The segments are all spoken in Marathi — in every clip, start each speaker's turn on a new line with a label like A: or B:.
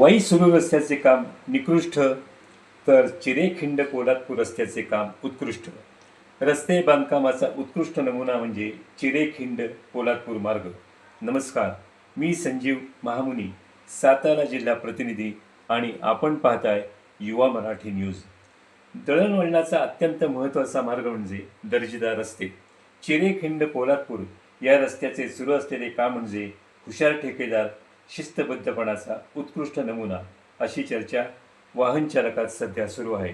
A: वाई सुरू रस्त्याचे काम निकृष्ट, तर चिरेखिंड पोलादपूर रस्त्याचे काम उत्कृष्ट. रस्ते बांधकामाचा उत्कृष्ट नमुना म्हणजे चिरेखिंड पोलादपूर मार्ग. नमस्कार, मी संजीव महामुनी, सातारा जिल्हा प्रतिनिधी, आणि आपण पाहताय युवा मराठी न्यूज. दळणवळणाचा अत्यंत महत्त्वाचा मार्ग म्हणजे दर्जेदार रस्ते. चिरेखिंड पोलादपूर या रस्त्याचे सुरू असलेले काम म्हणजे हुशार ठेकेदार, शिस्तबद्धपणाचा उत्कृष्ट नमुना, अशी चर्चा वाहन चालकात सध्या सुरू आहे.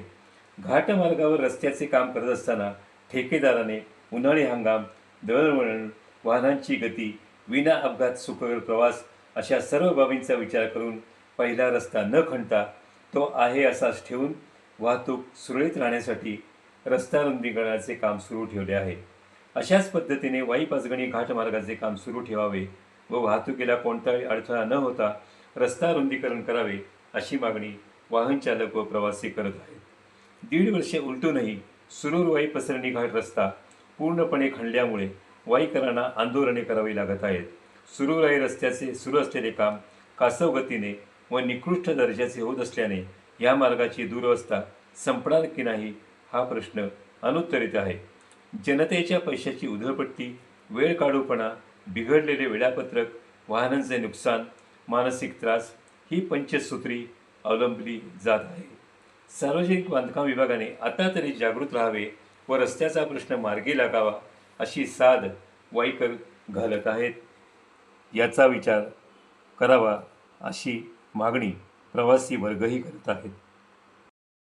A: घाटमार्गावर रस्त्याचे काम करत असताना ठेकेदाराने उन्हाळी हंगाम, दळणवळण, वाहनांची गती, विना अपघात सुखकर प्रवास अशा सर्व बाबींचा विचार करून पहिला रस्ता न खणता तो आहे असाच ठेवून वाहतूक सुरळीत राहण्यासाठी रस्ता रुंदीकरणाचे काम सुरू ठेवले आहे. अशाच पद्धतीने वाई पाचगणी घाटमार्गाचे काम सुरू ठेवावे व वाहतुकीला कोणताही अडथळा न होता रस्ता रुंदीकरण करावे, अशी मागणी वाहन चालक व प्रवासी करत आहेत. 1.5 वर्षे उलटूनही सुरूर वाई पसरणी घाट रस्ता पूर्णपणे खणल्यामुळे वाईकरांना आंदोलने करावी लागत आहेत. सुरूर वाई रस्त्याचे सुरू असलेले काम कासव गतीने व निकृष्ट दर्जाचे होत असल्याने या मार्गाची दुरवस्था संपणार की नाही हा प्रश्न अनुत्तरित आहे. जनतेच्या पैशाची उधळपट्टी, वेळ काढूपणा, बिघडलेले वेळापत्रक, वाहनांचे नुकसान, मानसिक त्रास ही पंचसूत्री अवलंबली जात आहे. सार्वजनिक बांधकाम विभागाने आता तरी जागृत राहावे व रस्त्याचा प्रश्न मार्गी लागावा, अशी साद वाईकर घालत आहेत. याचा विचार करावा अशी मागणी प्रवासी वर्गही करत आहेत.